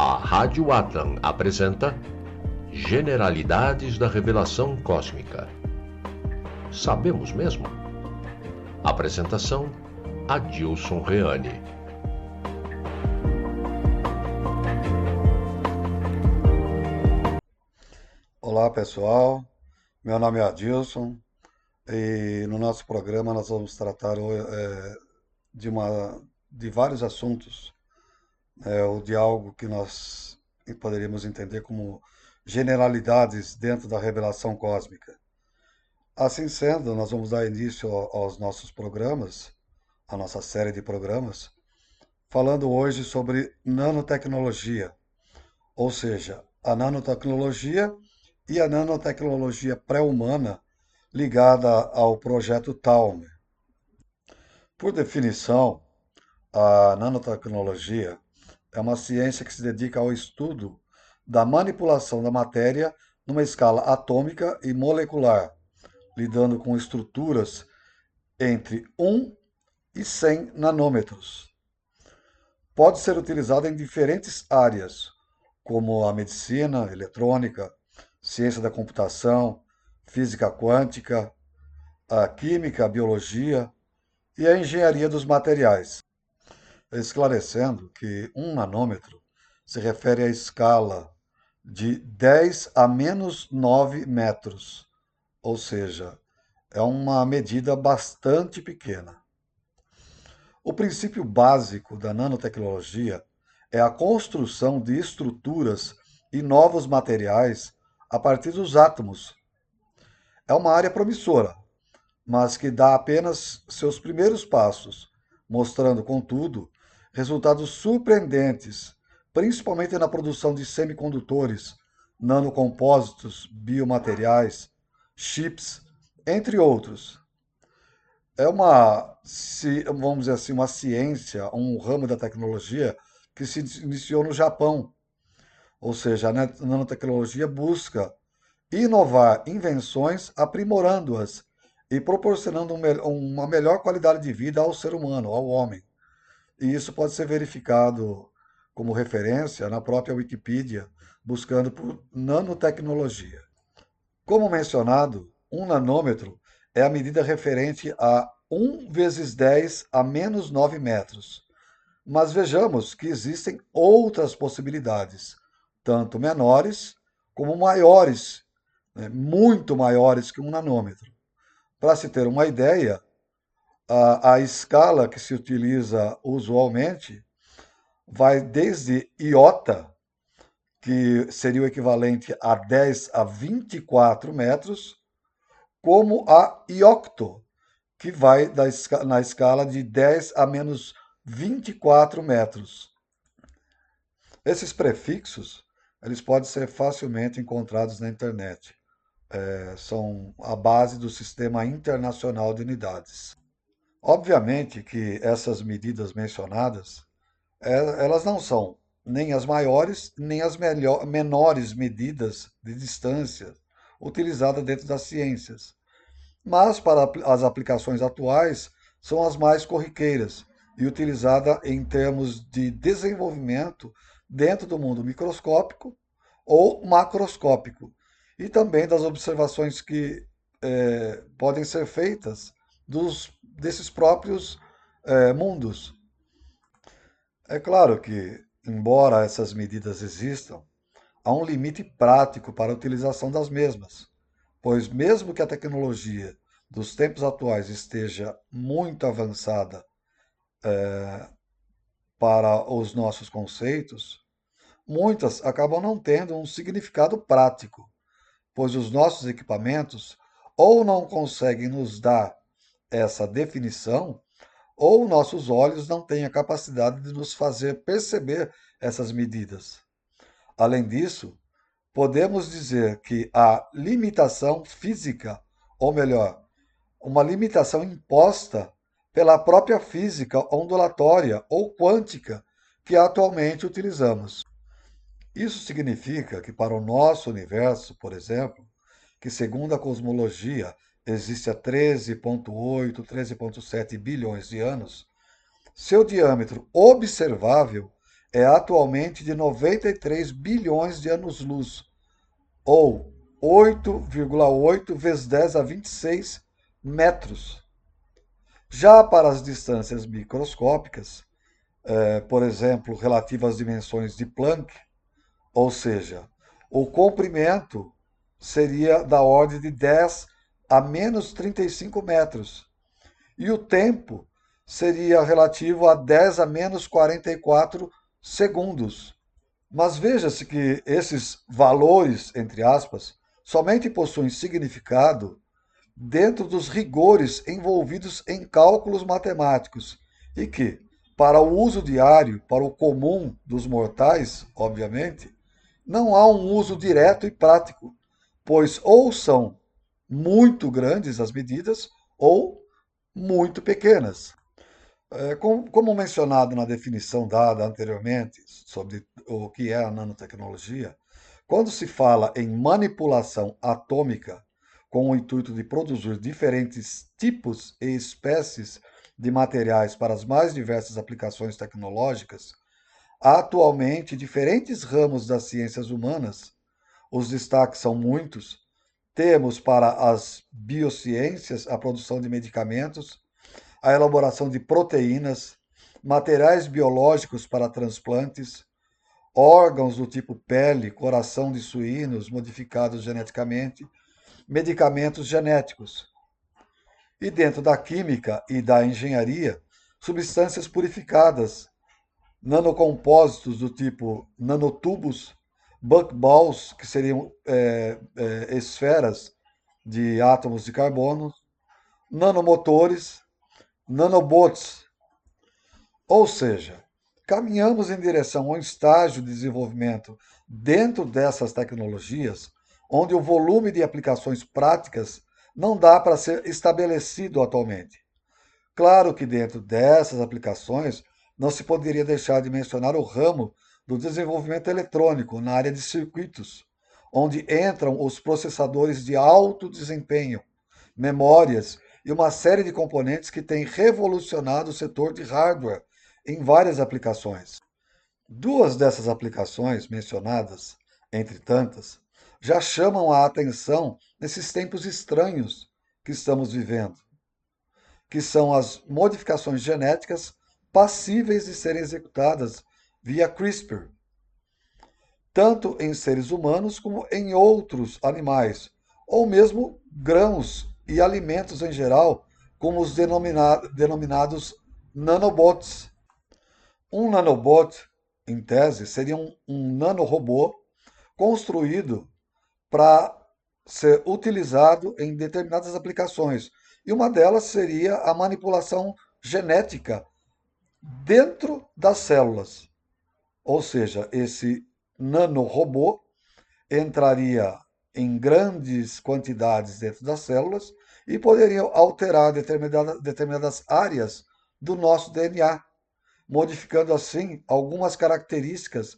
A Rádio Atlan apresenta Generalidades da Revelação Cósmica. Sabemos mesmo? Apresentação: Adilson Reane. Olá pessoal, meu nome é Adilson e no nosso programa nós vamos tratar de vários assuntos, ou de algo que nós poderíamos entender como generalidades dentro da revelação cósmica. Assim sendo, nós vamos dar início aos nossos programas, a nossa série de programas, falando hoje sobre nanotecnologia, ou seja, a nanotecnologia e a nanotecnologia pré-humana ligada ao projeto Talme. Por definição, a nanotecnologia é uma ciência que se dedica ao estudo da manipulação da matéria numa escala atômica e molecular, lidando com estruturas entre 1 e 100 nanômetros. Pode ser utilizada em diferentes áreas, como a medicina, eletrônica, ciência da computação, física quântica, a química, a biologia e a engenharia dos materiais. Esclarecendo que 1 nanômetro se refere à escala de 10 a menos 9 metros, ou seja, é uma medida bastante pequena. O princípio básico da nanotecnologia é a construção de estruturas e novos materiais a partir dos átomos. É uma área promissora, mas que dá apenas seus primeiros passos, mostrando, contudo, resultados surpreendentes, principalmente na produção de semicondutores, nanocompósitos, biomateriais, chips, entre outros. É vamos dizer assim, uma ciência, um ramo da tecnologia que se iniciou no Japão. Ou seja, a nanotecnologia busca inovar invenções, aprimorando-as e proporcionando uma melhor qualidade de vida ao ser humano, ao homem. E isso pode ser verificado como referência na própria Wikipedia, buscando por nanotecnologia. Como mencionado, 1 nanômetro é a medida referente a 1 vezes 10 a menos 9 metros. Mas vejamos que existem outras possibilidades, tanto menores como maiores, né, muito maiores que 1 nanômetro. Para se ter uma ideia, a escala que se utiliza usualmente vai desde iota, que seria o equivalente a 10 a 24 metros, como a iocto, que vai na escala de 10 a menos 24 metros. Esses prefixos, eles podem ser facilmente encontrados na internet. São a base do Sistema Internacional de Unidades. Obviamente que essas medidas mencionadas, elas não são nem as maiores, nem as menores medidas de distância utilizadas dentro das ciências. Mas para as aplicações atuais, são as mais corriqueiras e utilizadas em termos de desenvolvimento dentro do mundo microscópico ou macroscópico, e também das observações que podem ser feitas desses próprios mundos. É claro que, embora essas medidas existam, há um limite prático para a utilização das mesmas, pois, mesmo que a tecnologia dos tempos atuais esteja muito avançada para os nossos conceitos, muitas acabam não tendo um significado prático, pois os nossos equipamentos ou não conseguem nos dar essa definição, ou nossos olhos não têm a capacidade de nos fazer perceber essas medidas. Além disso, podemos dizer que a limitação física, ou melhor, uma limitação imposta pela própria física ondulatória ou quântica que atualmente utilizamos. Isso significa que para o nosso universo, por exemplo, que segundo a cosmologia existe há 13,8, 13,7 bilhões de anos, seu diâmetro observável é atualmente de 93 bilhões de anos-luz, ou 8,8 vezes 10 a 26 metros. Já para as distâncias microscópicas, por exemplo, relativas às dimensões de Planck, ou seja, o comprimento seria da ordem de 10 a menos 35 metros, e o tempo seria relativo a 10 a menos 44 segundos. Mas veja-se que esses valores, entre aspas, somente possuem significado dentro dos rigores envolvidos em cálculos matemáticos e que, para o uso diário, para o comum dos mortais, obviamente, não há um uso direto e prático, pois ou são muito grandes as medidas ou muito pequenas. Como mencionado na definição dada anteriormente sobre o que é a nanotecnologia, quando se fala em manipulação atômica com o intuito de produzir diferentes tipos e espécies de materiais para as mais diversas aplicações tecnológicas, há atualmente diferentes ramos das ciências humanas. Os destaques são muitos. Temos para as biociências a produção de medicamentos, a elaboração de proteínas, materiais biológicos para transplantes, órgãos do tipo pele, coração de suínos modificados geneticamente, medicamentos genéticos. E dentro da química e da engenharia, substâncias purificadas, nanocompósitos do tipo nanotubos, buckballs, que seriam esferas de átomos de carbono, nanomotores, nanobots, ou seja, caminhamos em direção a um estágio de desenvolvimento dentro dessas tecnologias, onde o volume de aplicações práticas não dá para ser estabelecido atualmente. Claro que dentro dessas aplicações não se poderia deixar de mencionar o ramo do desenvolvimento eletrônico na área de circuitos, onde entram os processadores de alto desempenho, memórias e uma série de componentes que têm revolucionado o setor de hardware em várias aplicações. Duas dessas aplicações mencionadas, entre tantas, já chamam a atenção nesses tempos estranhos que estamos vivendo, que são as modificações genéticas passíveis de serem executadas via CRISPR, tanto em seres humanos como em outros animais, ou mesmo grãos e alimentos em geral, como os denominados nanobots. Um nanobot, em tese, seria um nanorobô construído para ser utilizado em determinadas aplicações. E uma delas seria a manipulação genética dentro das células. Ou seja, esse nanorobô entraria em grandes quantidades dentro das células e poderia alterar determinadas áreas do nosso DNA, modificando assim algumas características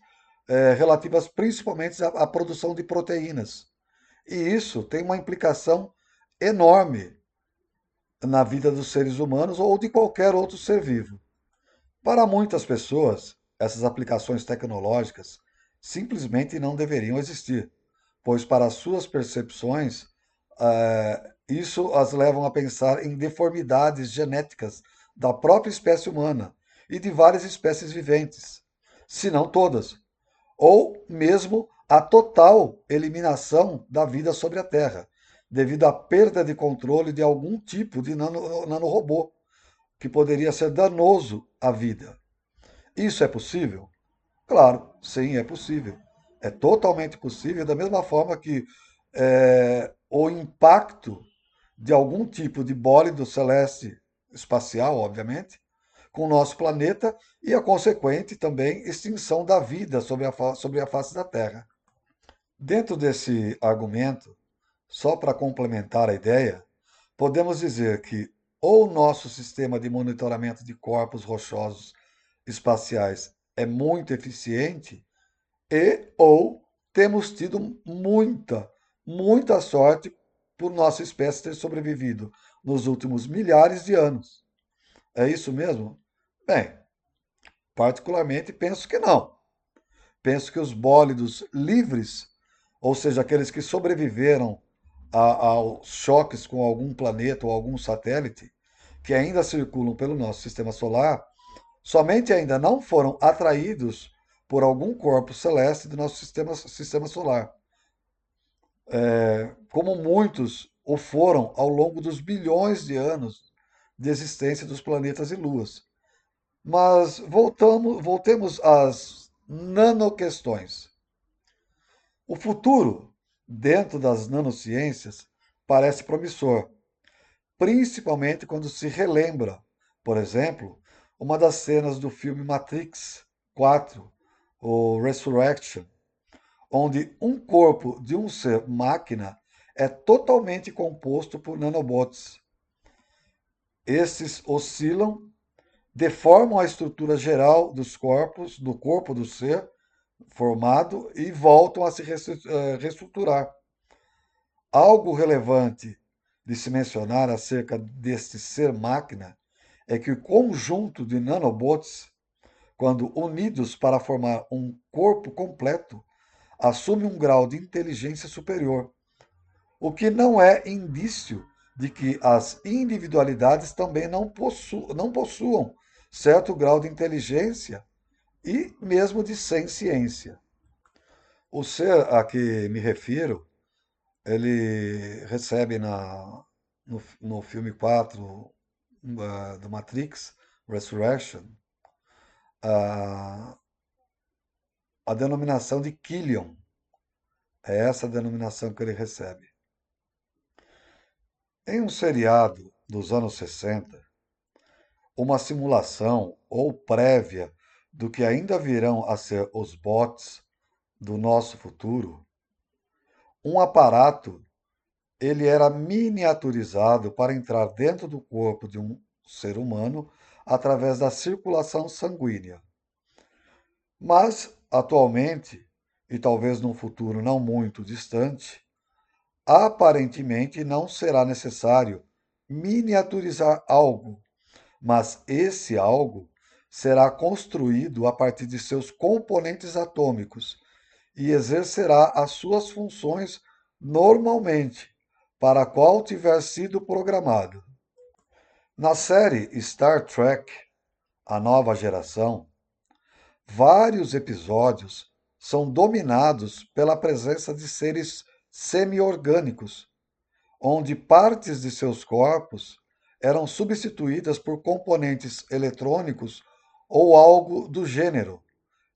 relativas principalmente à produção de proteínas. E isso tem uma implicação enorme na vida dos seres humanos ou de qualquer outro ser vivo. Para muitas pessoas, essas aplicações tecnológicas simplesmente não deveriam existir, pois, para suas percepções, isso as levam a pensar em deformidades genéticas da própria espécie humana e de várias espécies viventes, se não todas, ou mesmo a total eliminação da vida sobre a Terra, devido à perda de controle de algum tipo de nanorobô, que poderia ser danoso à vida. Isso é possível? Claro, sim, é possível. É totalmente possível, da mesma forma que o impacto de algum tipo de bólido celeste espacial, obviamente, com o nosso planeta e a consequente também extinção da vida sobre a face da Terra. Dentro desse argumento, só para complementar a ideia, podemos dizer que ou o nosso sistema de monitoramento de corpos rochosos espaciais é muito eficiente e ou temos tido muita sorte por nossa espécie ter sobrevivido nos últimos milhares de anos. É isso mesmo? Bem, Particularmente, penso que não. Penso que os bólidos livres, ou seja, aqueles que sobreviveram aos choques com algum planeta ou algum satélite, que ainda circulam pelo nosso sistema solar, somente ainda não foram atraídos por algum corpo celeste do nosso sistema solar, como muitos o foram ao longo dos bilhões de anos de existência dos planetas e luas. Mas voltemos às nanoquestões. O futuro, dentro das nanociências, parece promissor, principalmente quando se relembra, por exemplo, uma das cenas do filme Matrix 4, o Resurrection, onde um corpo de um ser máquina é totalmente composto por nanobots. Esses oscilam, deformam a estrutura geral dos corpos, do corpo do ser formado e voltam a se reestruturar. Algo relevante de se mencionar acerca deste ser máquina é que o conjunto de nanobots, quando unidos para formar um corpo completo, assume um grau de inteligência superior, o que não é indício de que as individualidades também não possuam certo grau de inteligência e mesmo de senciência. O ser a que me refiro, ele recebe no filme 4 do Matrix, Resurrection, a, a denominação de Killian. É essa a denominação que ele recebe. Em um seriado dos anos 60, uma simulação ou prévia do que ainda virão a ser os bots do nosso futuro, um aparato ele era miniaturizado para entrar dentro do corpo de um ser humano através da circulação sanguínea. Mas, atualmente, e talvez num futuro não muito distante, aparentemente não será necessário miniaturizar algo, mas esse algo será construído a partir de seus componentes atômicos e exercerá as suas funções normalmente, para a qual tiver sido programado. Na série Star Trek, A Nova Geração, vários episódios são dominados pela presença de seres semi-orgânicos, onde partes de seus corpos eram substituídas por componentes eletrônicos ou algo do gênero.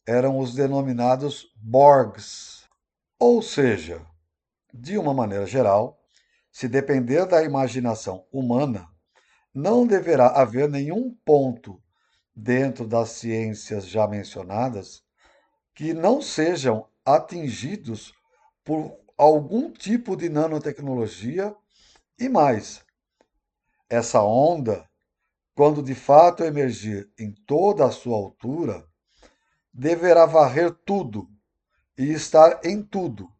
Eram os denominados Borgs. Ou seja, de uma maneira geral, se depender da imaginação humana, não deverá haver nenhum ponto dentro das ciências já mencionadas que não sejam atingidos por algum tipo de nanotecnologia e mais. Essa onda, quando de fato emergir em toda a sua altura, deverá varrer tudo e estar em tudo,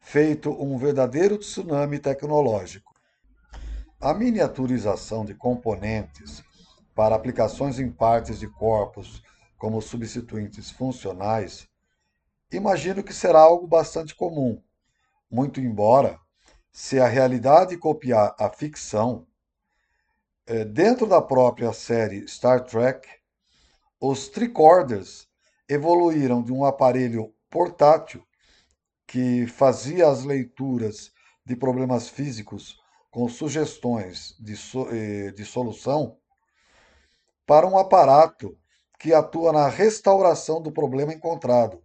feito um verdadeiro tsunami tecnológico. A miniaturização de componentes para aplicações em partes de corpos como substituintes funcionais, imagino que será algo bastante comum, muito embora, se a realidade copiar a ficção, dentro da própria série Star Trek, os tricorders evoluíram de um aparelho portátil que fazia as leituras de problemas físicos com sugestões de solução para um aparato que atua na restauração do problema encontrado,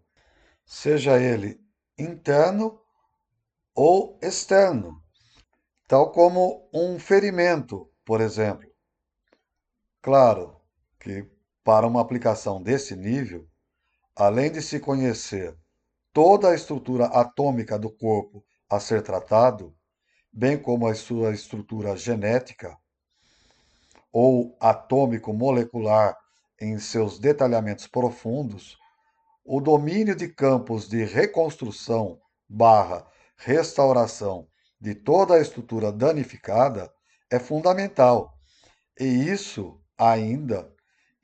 seja ele interno ou externo, tal como um ferimento, por exemplo. Claro que para uma aplicação desse nível, além de se conhecer toda a estrutura atômica do corpo a ser tratado, bem como a sua estrutura genética ou atômico-molecular em seus detalhamentos profundos, o domínio de campos de reconstrução barra restauração de toda a estrutura danificada é fundamental, e isso ainda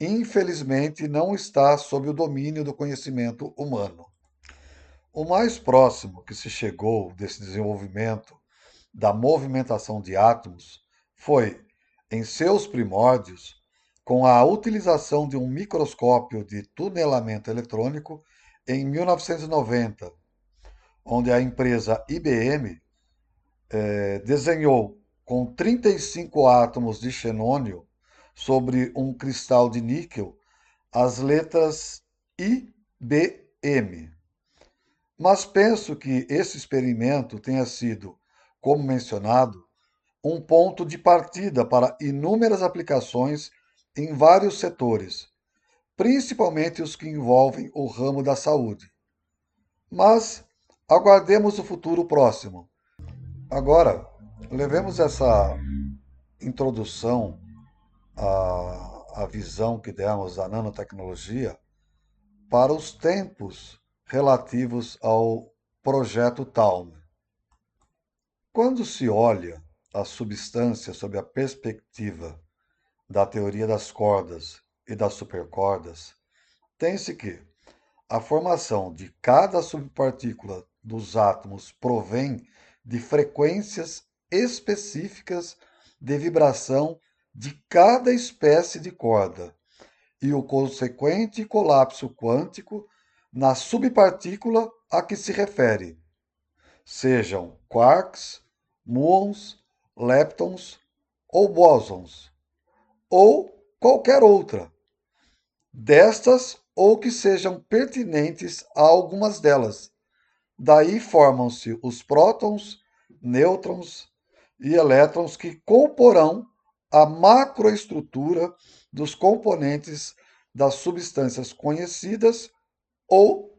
infelizmente, não está sob o domínio do conhecimento humano. O mais próximo que se chegou desse desenvolvimento da movimentação de átomos foi, em seus primórdios, com a utilização de um microscópio de tunelamento eletrônico em 1990, onde a empresa IBM desenhou com 35 átomos de xenônio sobre um cristal de níquel as letras IBM. Mas penso que esse experimento tenha sido, como mencionado, um ponto de partida para inúmeras aplicações em vários setores, principalmente os que envolvem o ramo da saúde. Mas aguardemos o futuro próximo. Agora, levemos essa introdução à visão que demos da nanotecnologia para os tempos relativos ao projeto Talm. Quando se olha a substância sob a perspectiva da teoria das cordas e das supercordas, tem-se que a formação de cada subpartícula dos átomos provém de frequências específicas de vibração de cada espécie de corda e o consequente colapso quântico na subpartícula a que se refere, sejam quarks, muons, leptons ou bósons, ou qualquer outra, destas ou que sejam pertinentes a algumas delas. Daí formam-se os prótons, nêutrons e elétrons que comporão a macroestrutura dos componentes das substâncias conhecidas ou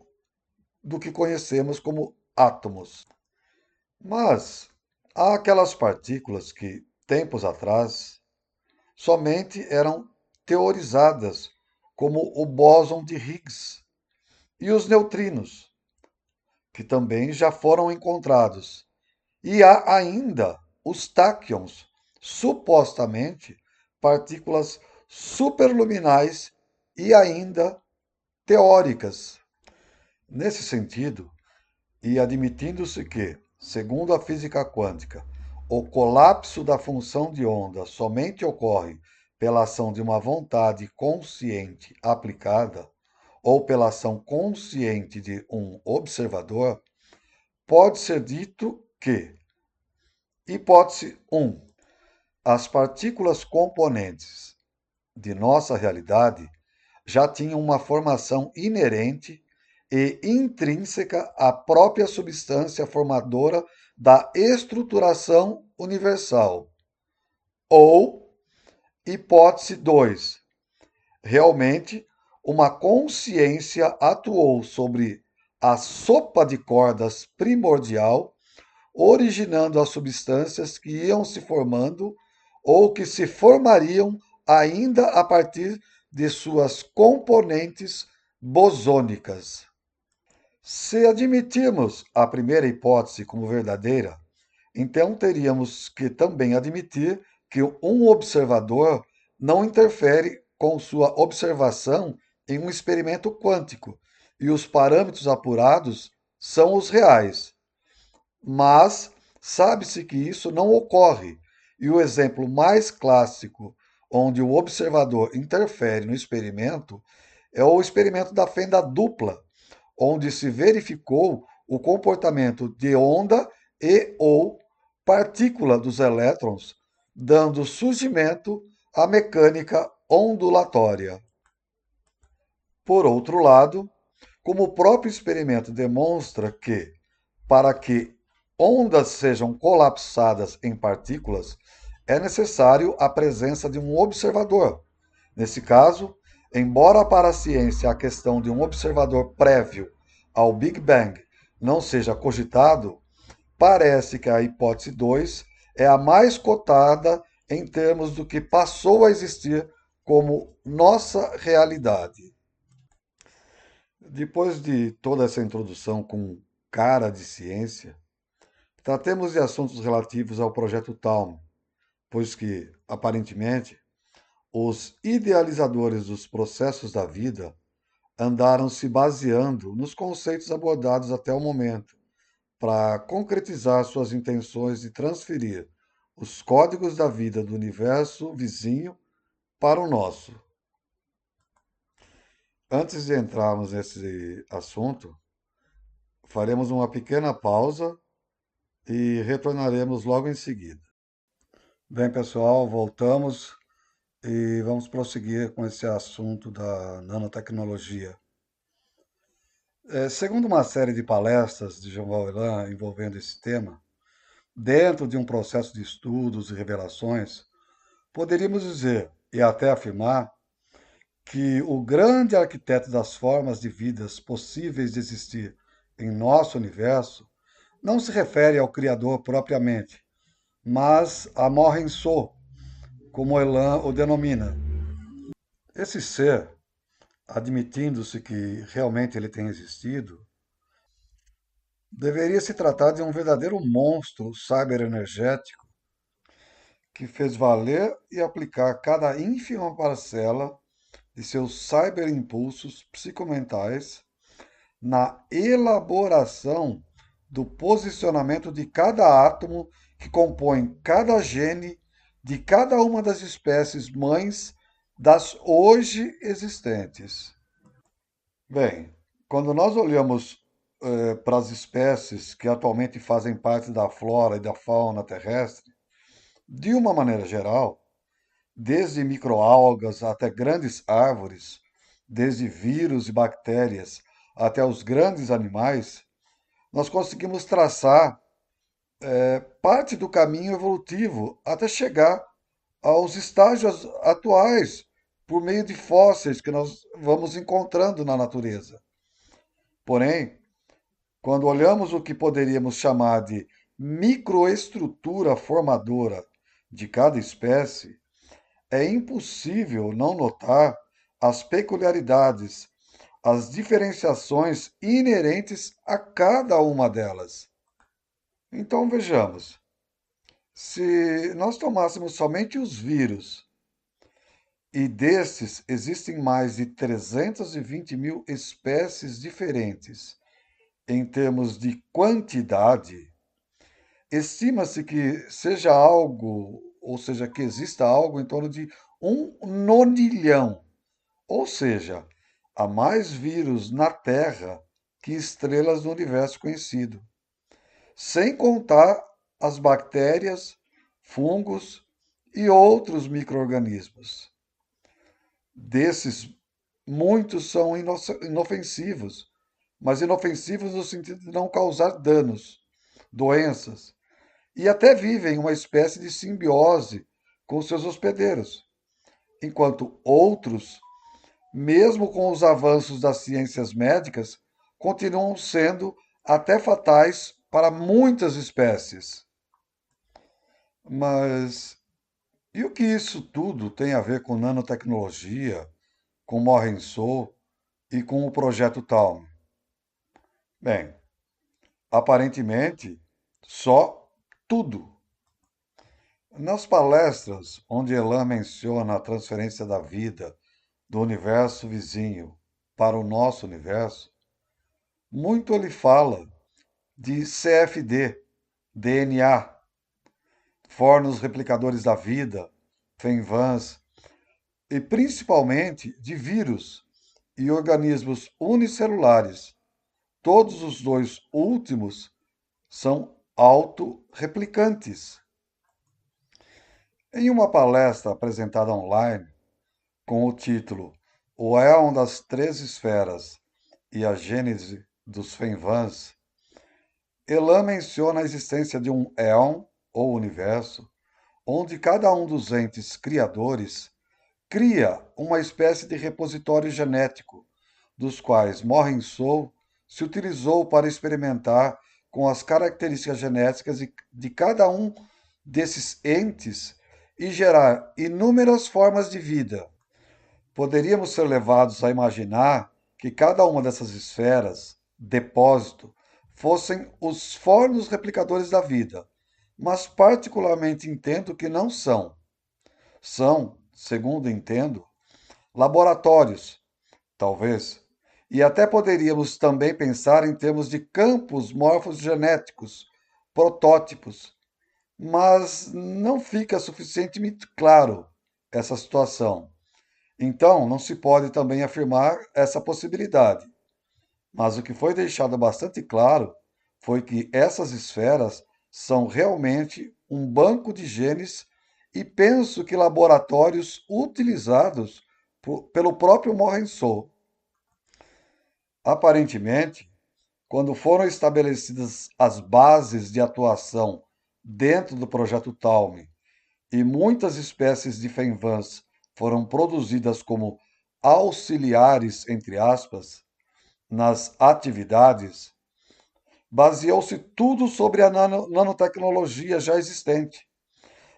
do que conhecemos como átomos. Mas há aquelas partículas que, tempos atrás, somente eram teorizadas, como o bóson de Higgs e os neutrinos, que também já foram encontrados. E há ainda os táquions, supostamente partículas superluminais e ainda teóricas. Nesse sentido, e admitindo-se que, segundo a física quântica, o colapso da função de onda somente ocorre pela ação de uma vontade consciente aplicada ou pela ação consciente de um observador, pode ser dito que, hipótese 1, as partículas componentes de nossa realidade já tinham uma formação inerente e intrínseca à própria substância formadora da estruturação universal. Ou, hipótese 2, realmente uma consciência atuou sobre a sopa de cordas primordial, originando as substâncias que iam se formando ou que se formariam ainda a partir de suas componentes bosônicas. Se admitirmos a primeira hipótese como verdadeira, então teríamos que também admitir que um observador não interfere com sua observação em um experimento quântico e os parâmetros apurados são os reais. Mas sabe-se que isso não ocorre, e o exemplo mais clássico onde o observador interfere no experimento é o experimento da fenda dupla, onde se verificou o comportamento de onda e ou partícula dos elétrons, dando surgimento à mecânica ondulatória. Por outro lado, como o próprio experimento demonstra que, para que ondas sejam colapsadas em partículas, é necessário a presença de um observador. Nesse caso, embora para a ciência a questão de um observador prévio ao Big Bang não seja cogitado, parece que a hipótese 2 é a mais cotada em termos do que passou a existir como nossa realidade. Depois de toda essa introdução com cara de ciência, tratemos de assuntos relativos ao projeto Talm, pois que, aparentemente, Os idealizadores dos processos da vida andaram se baseando nos conceitos abordados até o momento para concretizar suas intenções de transferir os códigos da vida do universo vizinho para o nosso. Antes de entrarmos nesse assunto, faremos uma pequena pausa e retornaremos logo em seguida. Bem, pessoal, voltamos e vamos prosseguir com esse assunto da nanotecnologia. Segundo uma série de palestras de Jean-Val Elan envolvendo esse tema, dentro de um processo de estudos e revelações, poderíamos dizer e até afirmar que o grande arquiteto das formas de vidas possíveis de existir em nosso universo não se refere ao Criador propriamente, mas a Morrensô, como Elan o denomina. Esse ser, admitindo-se que realmente ele tem existido, deveria se tratar de um verdadeiro monstro cyberenergético que fez valer e aplicar cada ínfima parcela de seus cyberimpulsos psicomentais na elaboração do posicionamento de cada átomo que compõe cada gene de cada uma das espécies mães das hoje existentes. Bem, quando nós olhamos para as espécies que atualmente fazem parte da flora e da fauna terrestre, de uma maneira geral, desde microalgas até grandes árvores, desde vírus e bactérias até os grandes animais, nós conseguimos traçar parte do caminho evolutivo até chegar aos estágios atuais por meio de fósseis que nós vamos encontrando na natureza. Porém, quando olhamos o que poderíamos chamar de microestrutura formadora de cada espécie, é impossível não notar as peculiaridades, as diferenciações inerentes a cada uma delas. Então vejamos, se nós tomássemos somente os vírus, e destes existem mais de 320 mil espécies diferentes em termos de quantidade, estima-se que seja algo, ou seja, que exista algo em torno de 1 nonilhão, ou seja, há mais vírus na Terra que estrelas no universo conhecido, sem contar as bactérias, fungos e outros micro-organismos. Desses, muitos são inofensivos, mas inofensivos no sentido de não causar danos, doenças, e até vivem uma espécie de simbiose com seus hospedeiros, enquanto outros, mesmo com os avanços das ciências médicas, continuam sendo até fatais para muitas espécies. Mas e o que isso tudo tem a ver com nanotecnologia, com Morrensô e com o projeto Talm? Bem, aparentemente, só tudo. Nas palestras onde Elan menciona a transferência da vida do universo vizinho para o nosso universo, muito ele fala de CFD, DNA, fornos replicadores da vida, FENVANs, e principalmente de vírus e organismos unicelulares. Todos os dois últimos são autorreplicantes. Em uma palestra apresentada online, com o título O Éon das Três Esferas e a Gênese dos FENVANs, Elan menciona a existência de um éon, ou universo, onde cada um dos entes criadores cria uma espécie de repositório genético, dos quais Morrensô se utilizou para experimentar com as características genéticas de cada um desses entes e gerar inúmeras formas de vida. Poderíamos ser levados a imaginar que cada uma dessas esferas, depósito, fossem os fornos replicadores da vida, mas particularmente entendo que não são. São segundo entendo, laboratórios, talvez. E até poderíamos também pensar em termos de campos morfogenéticos, protótipos, mas não fica suficientemente claro essa situação. Então, não se pode também afirmar essa possibilidade. Mas o que foi deixado bastante claro foi que essas esferas são realmente um banco de genes e penso que laboratórios utilizados pelo próprio Morgenthau. Aparentemente, quando foram estabelecidas as bases de atuação dentro do projeto Talme e muitas espécies de fenvãs foram produzidas como auxiliares, entre aspas, nas atividades, baseou-se tudo sobre a nanotecnologia já existente,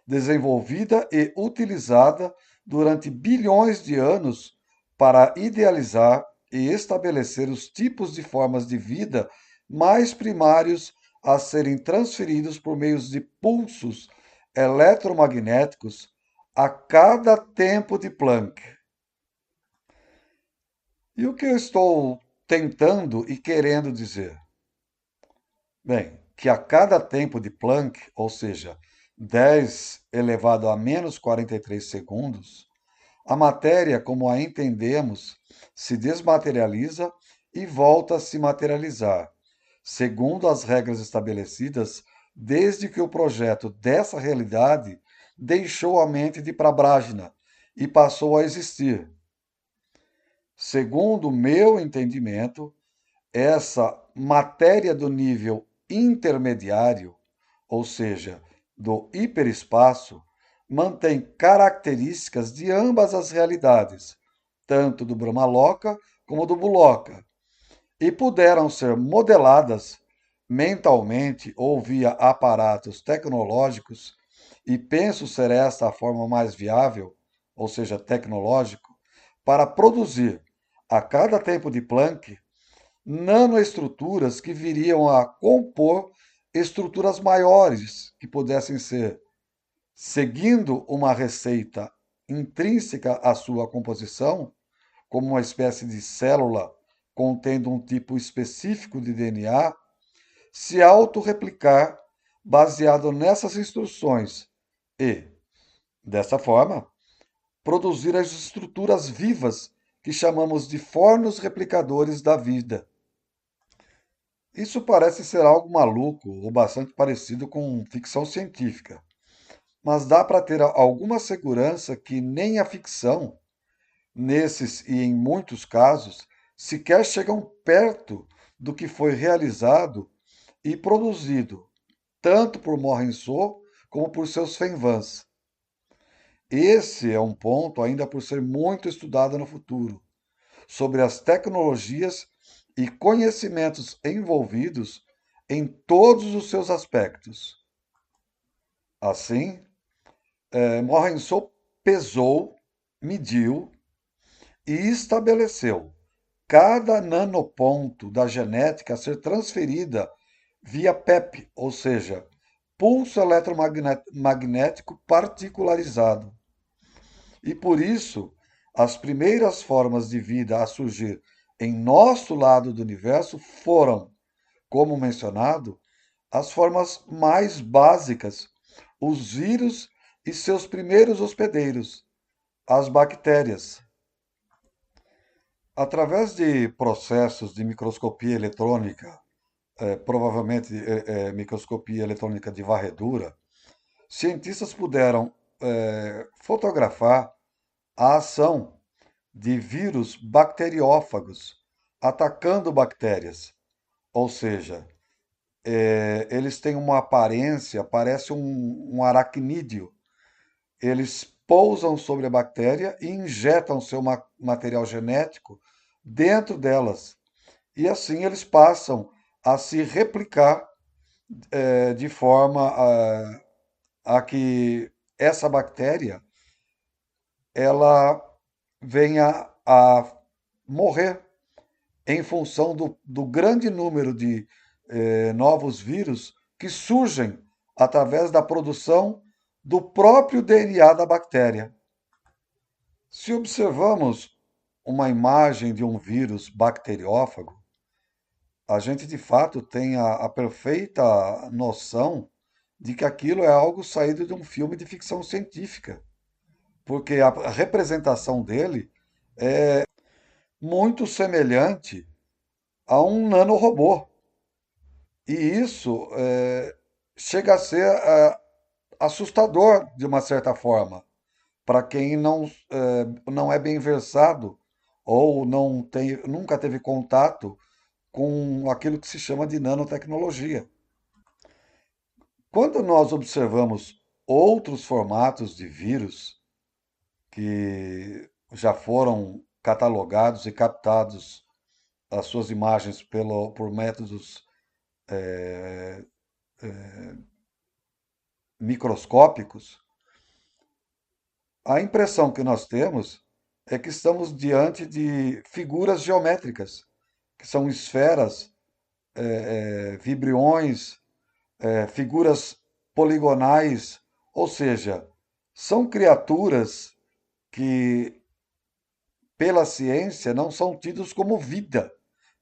desenvolvida e utilizada durante bilhões de anos para idealizar e estabelecer os tipos de formas de vida mais primários a serem transferidos por meio de pulsos eletromagnéticos a cada tempo de Planck. E o que eu estou tentando e querendo dizer? Bem, que a cada tempo de Planck, ou seja, 10 elevado a menos 43 segundos, a matéria, como a entendemos, se desmaterializa e volta a se materializar, segundo as regras estabelecidas desde que o projeto dessa realidade deixou a mente de Prabhajna e passou a existir. Segundo o meu entendimento, essa matéria do nível intermediário, ou seja, do hiperespaço, mantém características de ambas as realidades, tanto do Brahmaloka como do Buloka, e puderam ser modeladas mentalmente ou via aparatos tecnológicos, e penso ser esta a forma mais viável, ou seja, tecnológico, para produzir, a cada tempo de Planck, nanoestruturas que viriam a compor estruturas maiores que pudessem ser, seguindo uma receita intrínseca à sua composição, como uma espécie de célula contendo um tipo específico de DNA, se autorreplicar baseado nessas instruções e, dessa forma, produzir as estruturas vivas que chamamos de fornos replicadores da vida. Isso parece ser algo maluco ou bastante parecido com ficção científica, mas dá para ter alguma segurança que nem a ficção, nesses e em muitos casos, sequer chegam perto do que foi realizado e produzido, tanto por Morgenthau como por seus fenvãs. Esse é um ponto ainda por ser muito estudado no futuro, sobre as tecnologias e conhecimentos envolvidos em todos os seus aspectos. Assim, Morgenthau pesou, mediu e estabeleceu cada nanoponto da genética a ser transferida via PEP, ou seja, pulso eletromagnético particularizado. E por isso, as primeiras formas de vida a surgir em nosso lado do universo foram, como mencionado, as formas mais básicas, os vírus e seus primeiros hospedeiros, as bactérias. Através de processos de microscopia eletrônica, provavelmente microscopia eletrônica de varredura, cientistas puderam fotografar a ação de vírus bacteriófagos atacando bactérias. Ou seja, eles têm uma aparência, parece um aracnídeo. Eles pousam sobre a bactéria e injetam seu material genético dentro delas. E assim eles passam a se replicar de forma a que essa bactéria ela venha a morrer em função do grande número de novos vírus que surgem através da produção do próprio DNA da bactéria. Se observamos uma imagem de um vírus bacteriófago, a gente de fato tem a perfeita noção de que aquilo é algo saído de um filme de ficção científica, porque a representação dele é muito semelhante a um nanorobô. E isso chega a ser assustador de uma certa forma, para quem não é bem versado ou não tem, nunca teve contato com aquilo que se chama de nanotecnologia. Quando nós observamos outros formatos de vírus que já foram catalogados e captados as suas imagens por métodos microscópicos, a impressão que nós temos é que estamos diante de figuras geométricas, que são esferas, vibriões, figuras poligonais, ou seja, são criaturas que, pela ciência, não são tidos como vida,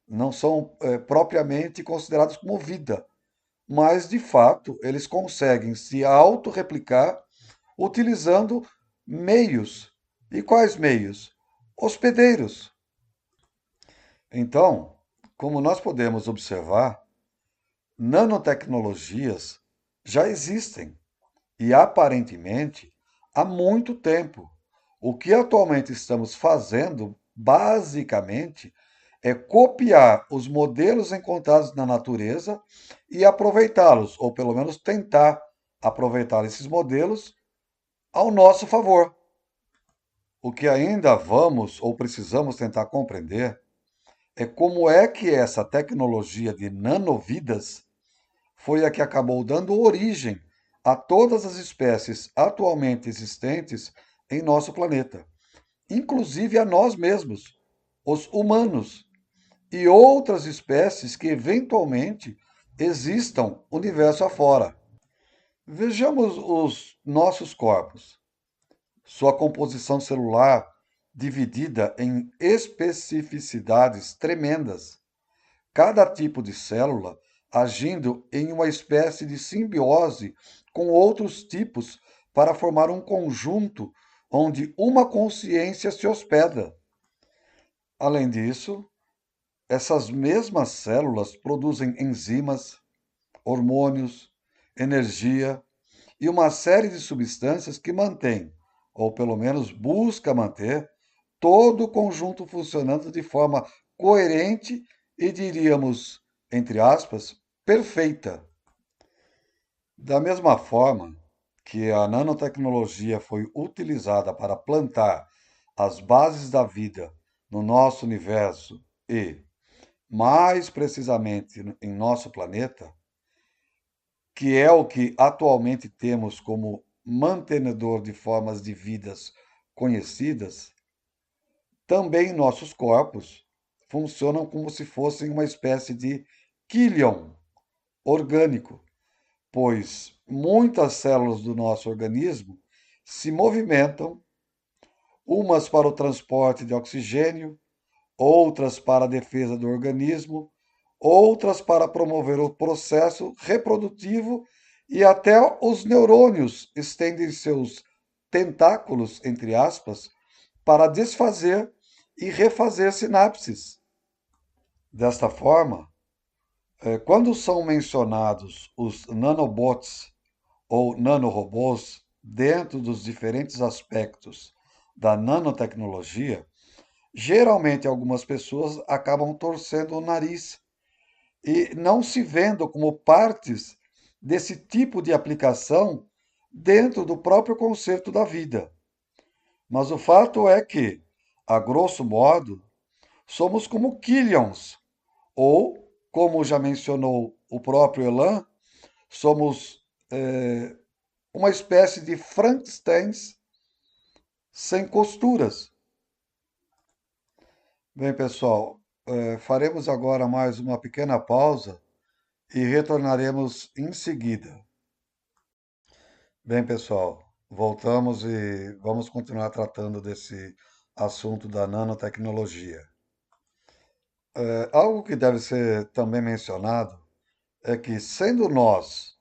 não são propriamente considerados como vida, mas de fato eles conseguem se autorreplicar utilizando meios. E quais meios? Hospedeiros. Então, como nós podemos observar, nanotecnologias já existem e aparentemente há muito tempo. O que atualmente estamos fazendo, basicamente, é copiar os modelos encontrados na natureza e aproveitá-los, ou pelo menos tentar aproveitar esses modelos ao nosso favor. O que ainda vamos ou precisamos tentar compreender é como é que essa tecnologia de nanovidas foi a que acabou dando origem a todas as espécies atualmente existentes em nosso planeta, inclusive a nós mesmos, os humanos, e outras espécies que eventualmente existam universo afora. Vejamos os nossos corpos, sua composição celular dividida em especificidades tremendas, cada tipo de célula agindo em uma espécie de simbiose com outros tipos para formar um conjunto onde uma consciência se hospeda. Além disso, essas mesmas células produzem enzimas, hormônios, energia e uma série de substâncias que mantêm, ou pelo menos busca manter, todo o conjunto funcionando de forma coerente e, diríamos, entre aspas, perfeita. Da mesma forma que a nanotecnologia foi utilizada para plantar as bases da vida no nosso universo e, mais precisamente, em nosso planeta, que é o que atualmente temos como mantenedor de formas de vidas conhecidas, também nossos corpos funcionam como se fossem uma espécie de quilhão orgânico, pois muitas células do nosso organismo se movimentam, umas para o transporte de oxigênio, outras para a defesa do organismo, outras para promover o processo reprodutivo e até os neurônios estendem seus tentáculos, entre aspas, para desfazer e refazer sinapses. Desta forma, quando são mencionados os nanobots ou nanorobôs dentro dos diferentes aspectos da nanotecnologia, geralmente algumas pessoas acabam torcendo o nariz e não se vendo como partes desse tipo de aplicação dentro do próprio conceito da vida. Mas o fato é que, a grosso modo, somos como Killians, ou, como já mencionou o próprio Elan, somos uma espécie de Frankensteins sem costuras. Bem, pessoal, faremos agora mais uma pequena pausa e retornaremos em seguida. Bem, pessoal, Voltamos e vamos continuar tratando desse assunto da nanotecnologia. Algo que deve ser também mencionado é que, sendo nós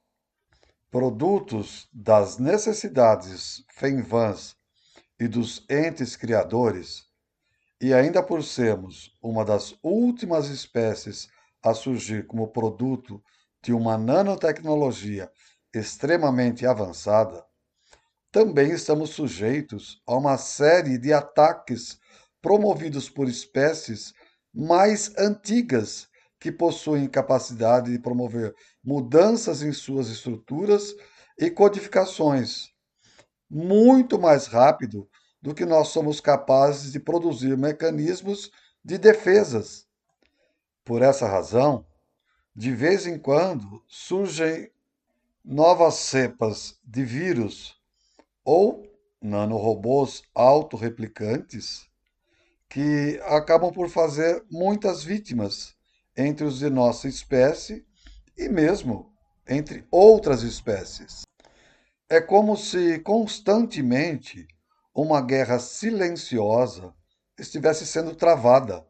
produtos das necessidades fem-vãs e dos entes criadores, e ainda por sermos uma das últimas espécies a surgir como produto de uma nanotecnologia extremamente avançada, também estamos sujeitos a uma série de ataques promovidos por espécies mais antigas que possuem capacidade de promover mudanças em suas estruturas e codificações muito mais rápido do que nós somos capazes de produzir mecanismos de defesas. Por essa razão, de vez em quando surgem novas cepas de vírus ou nanorobôs autorreplicantes que acabam por fazer muitas vítimas entre os de nossa espécie e mesmo entre outras espécies. É como se constantemente uma guerra silenciosa estivesse sendo travada,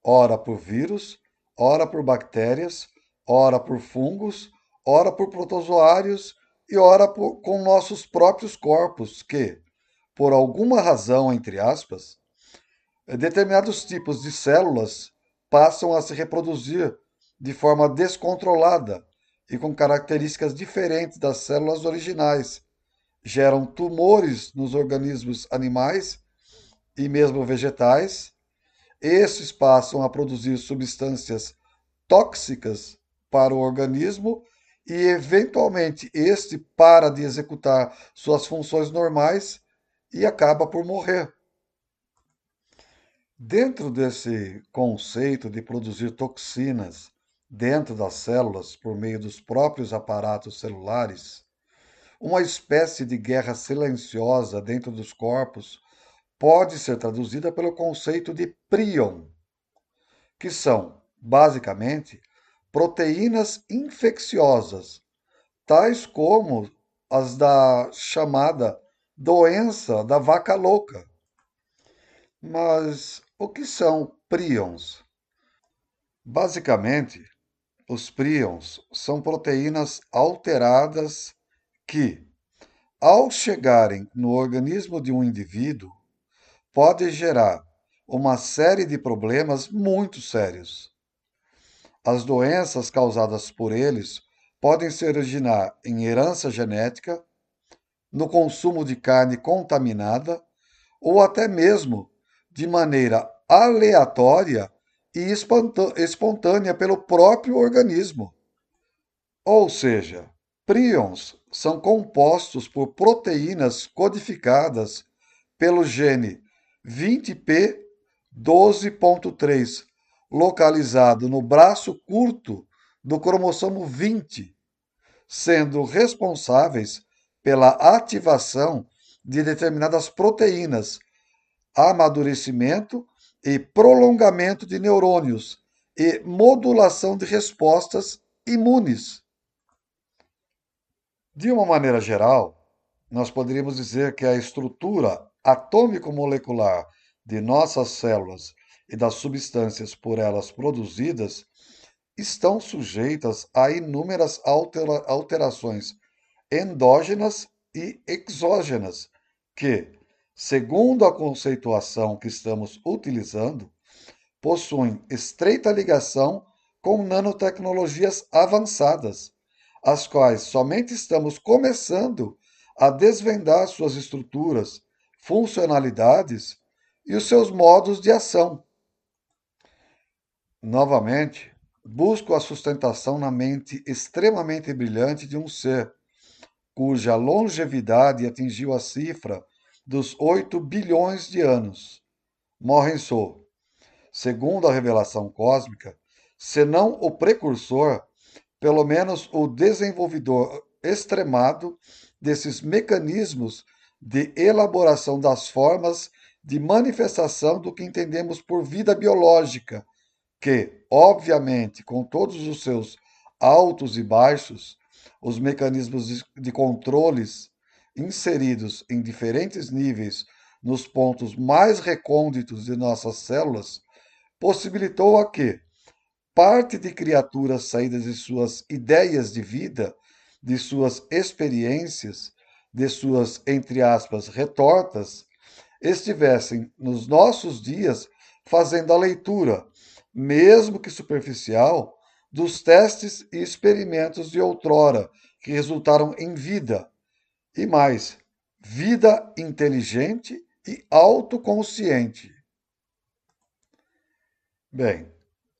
ora por vírus, ora por bactérias, ora por fungos, ora por protozoários e ora com nossos próprios corpos, que, por alguma razão, entre aspas, determinados tipos de células passam a se reproduzir de forma descontrolada e com características diferentes das células originais. Geram tumores nos organismos animais e mesmo vegetais. Esses passam a produzir substâncias tóxicas para o organismo e, eventualmente, este para de executar suas funções normais e acaba por morrer. Dentro desse conceito de produzir toxinas dentro das células por meio dos próprios aparatos celulares, uma espécie de guerra silenciosa dentro dos corpos pode ser traduzida pelo conceito de prion, que são, basicamente, proteínas infecciosas, tais como as da chamada doença da vaca louca. Mas o que são prions? Basicamente, os prions são proteínas alteradas que, ao chegarem no organismo de um indivíduo, podem gerar uma série de problemas muito sérios. As doenças causadas por eles podem se originar em herança genética, no consumo de carne contaminada ou até mesmo de maneira aleatória e espontânea pelo próprio organismo. Ou seja, prions são compostos por proteínas codificadas pelo gene 20p12.3, localizado no braço curto do cromossomo 20, sendo responsáveis pela ativação de determinadas proteínas, amadurecimento e prolongamento de neurônios e modulação de respostas imunes. De uma maneira geral, nós poderíamos dizer que a estrutura atômico-molecular de nossas células e das substâncias por elas produzidas estão sujeitas a inúmeras alterações endógenas e exógenas que, segundo a conceituação que estamos utilizando, possuem estreita ligação com nanotecnologias avançadas, as quais somente estamos começando a desvendar suas estruturas, funcionalidades e os seus modos de ação. Novamente, busco a sustentação na mente extremamente brilhante de um ser, cuja longevidade atingiu a cifra dos 8 bilhões de anos. Morrison, segundo a revelação cósmica, se não o precursor, pelo menos o desenvolvedor extremado desses mecanismos de elaboração das formas de manifestação do que entendemos por vida biológica, que, obviamente, com todos os seus altos e baixos, os mecanismos de controles inseridos em diferentes níveis nos pontos mais recônditos de nossas células, possibilitou a que parte de criaturas saídas de suas ideias de vida, de suas experiências, de suas, entre aspas, retortas, estivessem nos nossos dias fazendo a leitura, mesmo que superficial, dos testes e experimentos de outrora, que resultaram em vida, e mais, vida inteligente e autoconsciente. Bem,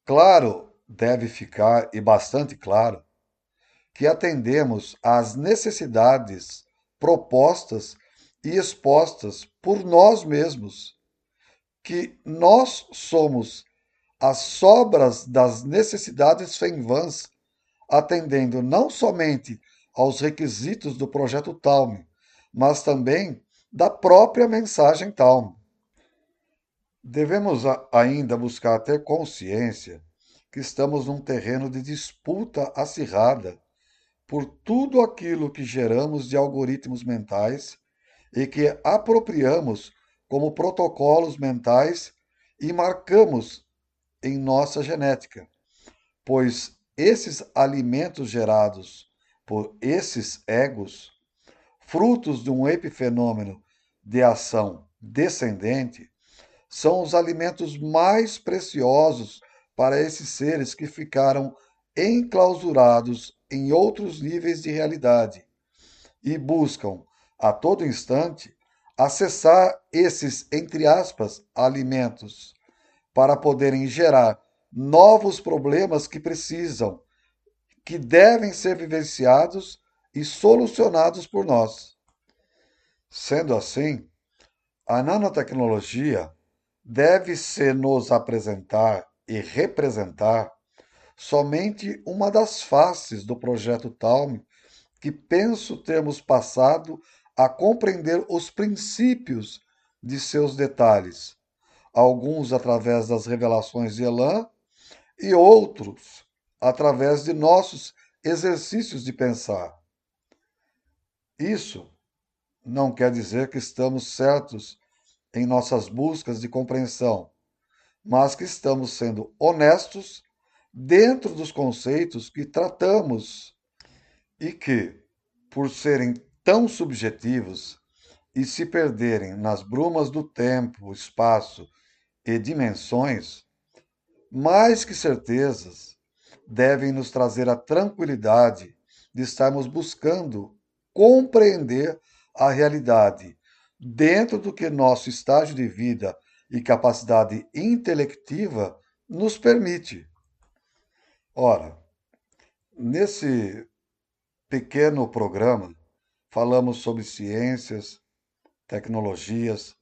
claro, deve ficar, e bastante claro, que atendemos às necessidades propostas e expostas por nós mesmos, que nós somos as sobras das necessidades FENVANs, atendendo não somente aos requisitos do projeto Talme, mas também da própria mensagem Talme. Devemos ainda buscar ter consciência que estamos num terreno de disputa acirrada por tudo aquilo que geramos de algoritmos mentais e que apropriamos como protocolos mentais e marcamos em nossa genética, pois esses alimentos gerados por esses egos, frutos de um epifenômeno de ação descendente, são os alimentos mais preciosos para esses seres que ficaram enclausurados em outros níveis de realidade e buscam, a todo instante, acessar esses, entre aspas, alimentos para poderem gerar novos problemas que precisam, que devem ser vivenciados e solucionados por nós. Sendo assim, a nanotecnologia deve-se nos apresentar e representar somente uma das faces do projeto Talme que penso termos passado a compreender os princípios de seus detalhes, alguns através das revelações de Elan e outros através de nossos exercícios de pensar. Isso não quer dizer que estamos certos em nossas buscas de compreensão, mas que estamos sendo honestos dentro dos conceitos que tratamos e que, por serem tão subjetivos e se perderem nas brumas do tempo, espaço e dimensões, mais que certezas, devem nos trazer a tranquilidade de estarmos buscando compreender a realidade dentro do que nosso estágio de vida e capacidade intelectiva nos permite. Ora, nesse pequeno programa, falamos sobre ciências, tecnologias,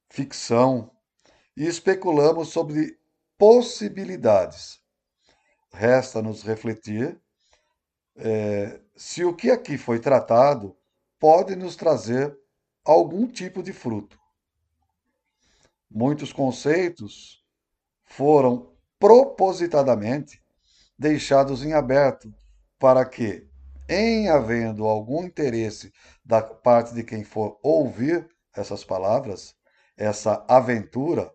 ficção e especulamos sobre possibilidades. Resta-nos refletir se o que aqui foi tratado pode nos trazer algum tipo de fruto. Muitos conceitos foram propositadamente deixados em aberto para que, em havendo algum interesse da parte de quem for ouvir essas palavras, essa aventura,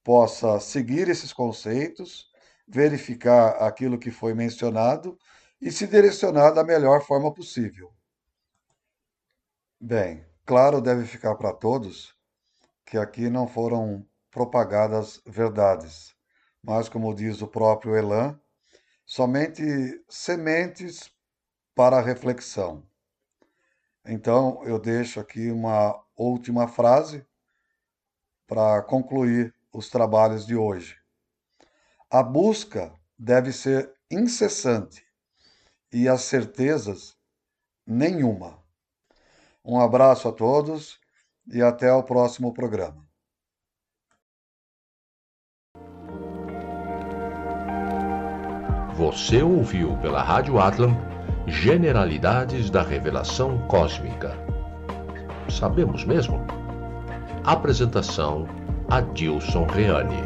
possa seguir esses conceitos, verificar aquilo que foi mencionado e se direcionar da melhor forma possível. Bem, claro, deve ficar para todos que aqui não foram propagadas verdades, mas, como diz o próprio Elan, somente sementes para a reflexão. Então, eu deixo aqui uma última frase para concluir os trabalhos de hoje. A busca deve ser incessante e as certezas nenhuma. Um abraço a todos e até o próximo programa. Você ouviu pela Rádio Atlan Generalidades da Revelação Cósmica. Sabemos mesmo? Apresentação: Adilson Reane.